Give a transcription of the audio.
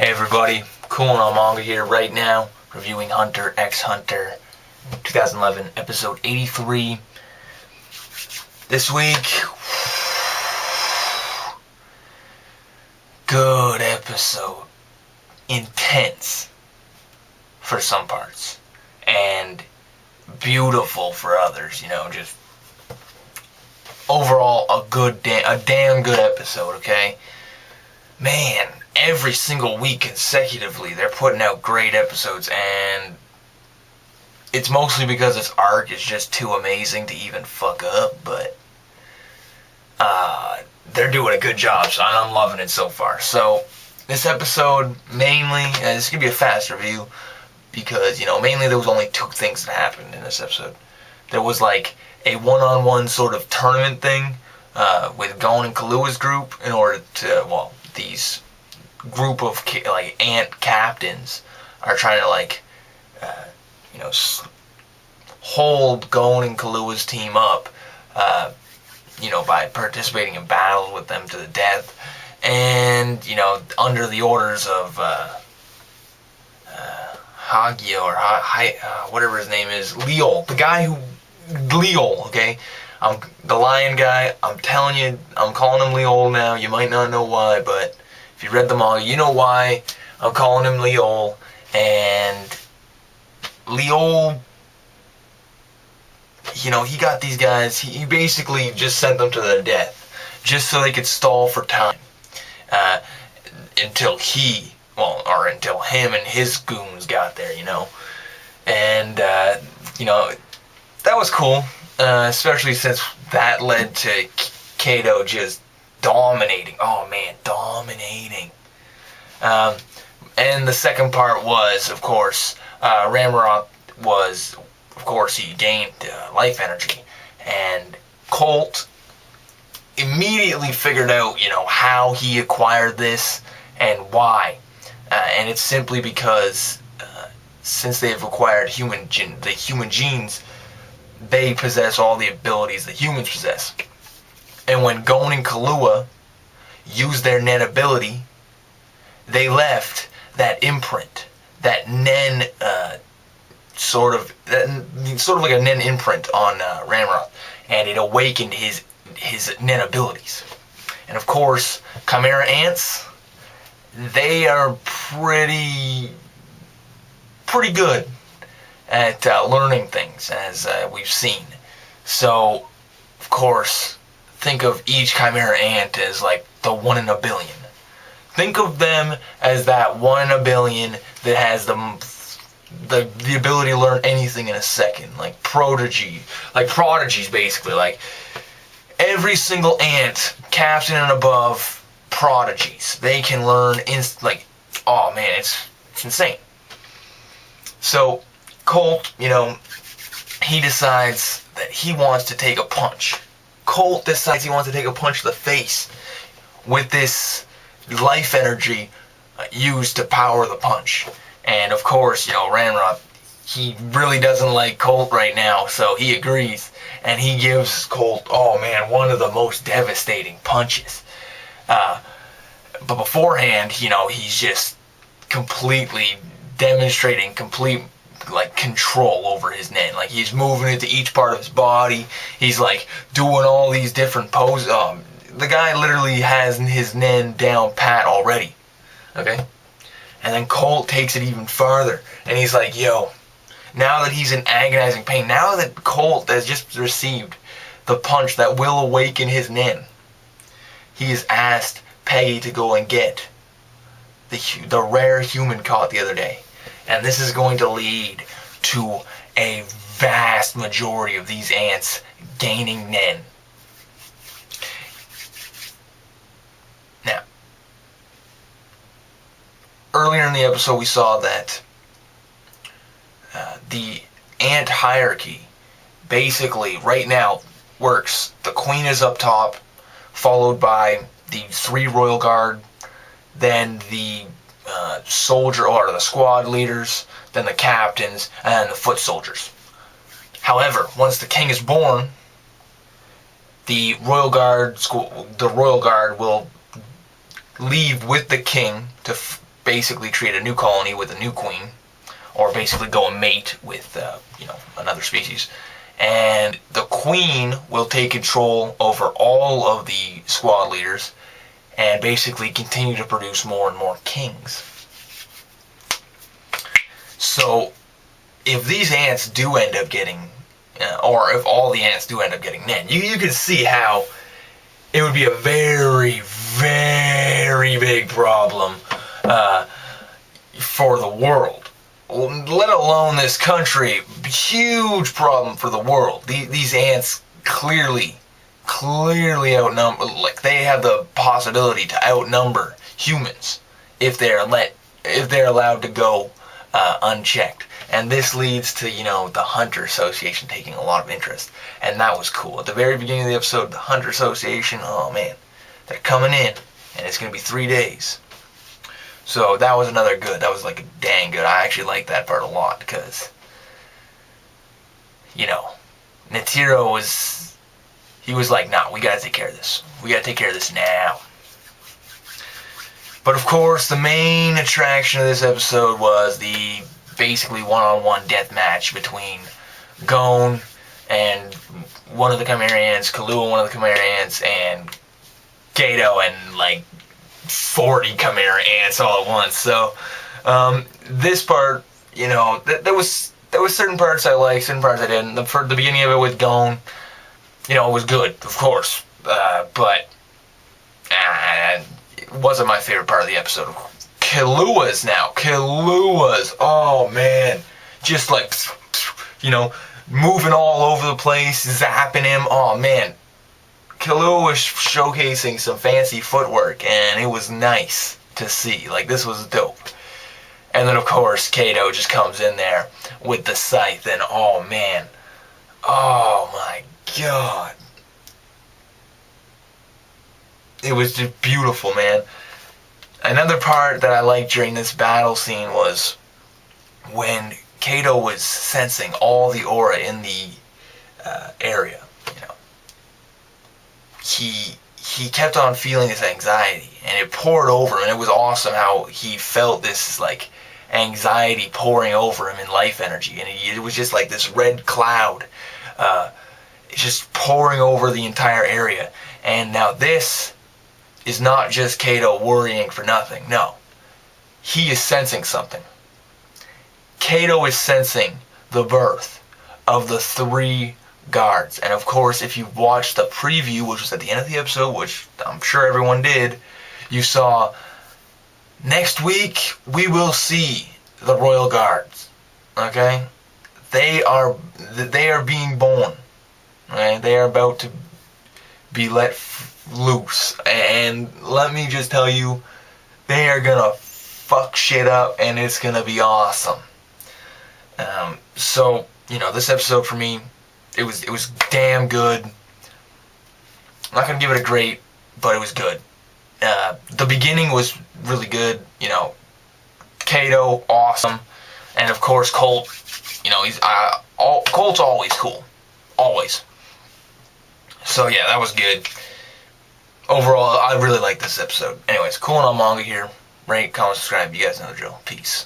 Hey everybody, Coolin' on Manga here right now, reviewing Hunter x Hunter 2011, episode 83. This week, good episode. Intense for some parts, and beautiful for others, just overall a damn good episode, okay? Man, every single week consecutively they're putting out great episodes, and it's mostly because this arc is just too amazing to even fuck up, but they're doing a good job, so I'm loving it so far. So this episode mainly, this is going to be a fast review because, mainly there was only two things that happened in this episode. There was like a one-on-one sort of tournament thing with Gon and Kaluuya's group in order to, these group of ant captains are trying to hold Gon and Kaluuya's team up, by participating in battles with them to the death, and under the orders of Hagio or whatever his name is, Leol, the guy who Leol, okay. I'm the lion guy. I'm telling you, I'm calling him Leol now. You might not know why, but if you read the manga, you know why I'm calling him Leol. And Leol, he got these guys, he basically just sent them to their death, just so they could stall for time, until until him and his goons got there, And, that was cool. Especially since that led to Kato just dominating. Oh man, dominating. And the second part was, of course, Ragnarok was, of course, he gained life energy. And Colt immediately figured out, how he acquired this and why. And it's simply because since they've acquired the human genes, they possess all the abilities that humans possess. And when Gon and Kaluuya used their NEN ability, they left that imprint, that NEN, sort of like a NEN imprint on Ragnarok, and it awakened his NEN abilities. And of course, Chimera ants, they are pretty good at learning things, as we've seen. So, of course, think of each Chimera ant as like the 1 in a billion. Think of them as that 1 in a billion that has the ability to learn anything in a second, like prodigies basically. Like every single ant, captain and above, prodigies. They can learn oh man, it's insane. So Colt, he decides that he wants to take a punch. Colt decides he wants to take a punch to the face with this life energy used to power the punch. And of course, Ragnarok, he really doesn't like Colt right now, so he agrees. And he gives Colt, one of the most devastating punches. But beforehand, he's just completely demonstrating complete control over his NEN. Like he's moving it to each part of his body. He's doing all these different poses. The guy literally has his NEN down pat already. Okay? And then Colt takes it even farther. And he's like, yo, now that he's in agonizing pain, now that Colt has just received the punch that will awaken his NEN, he has asked Peggy to go and get the rare human caught the other day. And this is going to lead to a vast majority of these ants gaining NEN. Now, earlier in the episode we saw that the ant hierarchy basically right now works. The queen is up top, followed by the 3 royal guard, then the soldier or the squad leaders, then the captains, and the foot soldiers. However, once the king is born, the royal guard will leave with the king to basically create a new colony with a new queen, or basically go and mate with, another species. And the queen will take control over all of the squad leaders and basically continue to produce more and more kings. So, if these ants do end up getting, or if all the ants do end up getting NEN, you can see how it would be a very, very big problem for the world. Let alone this country. Huge problem for the world. These ants clearly outnumber. Like, they have the possibility to outnumber humans if they're allowed to go unchecked. And this leads to, the Hunter Association taking a lot of interest. And that was cool. At the very beginning of the episode, the Hunter Association, oh man, they're coming in. And it's going to be 3 days. So that was another good. That was like dang good. I actually liked that part a lot because, Netero was like, nah, we got to take care of this. We got to take care of this now. But of course, the main attraction of this episode was the basically one-on-one death match between Gon and one of the Chimerians, Kahlua, one of the Chimerians, and Kato and like 40 Chimera ants all at once. So this part, there was certain parts I liked, certain parts I didn't. The beginning of it with Gon, it was good, of course, but it wasn't my favorite part of the episode. Kahlua's, oh man, just like, moving all over the place, zapping him, oh man. Kahlua was showcasing some fancy footwork, and it was nice to see. Like, this was dope. And then, of course, Kato just comes in there with the scythe, and oh man, oh my god. It was just beautiful, man. Another part that I liked during this battle scene was when Kato was sensing all the aura in the area. He kept on feeling this anxiety, and it poured over him, and it was awesome how he felt this, like, anxiety pouring over him in life energy, and it was just like this red cloud just pouring over the entire area. And now this is not just Kato worrying for nothing. No. He is sensing something. Kato is sensing the birth of the 3 guards. And of course, if you watched the preview, which was at the end of the episode, which I'm sure everyone did, you saw next week we will see the Royal Guards. Okay? They are being born. Okay? They are about to be let loose. And let me just tell you, they are gonna fuck shit up, and it's gonna be awesome. So, this episode for me, it was damn good. I'm not gonna give it a great, but it was good. The beginning was really good. Kato, awesome, and of course Colt. Colt's always cool, always. So yeah, that was good. Overall, I really like this episode. Anyways, cooling on manga here. Rate, comment, subscribe. You guys know the drill. Peace.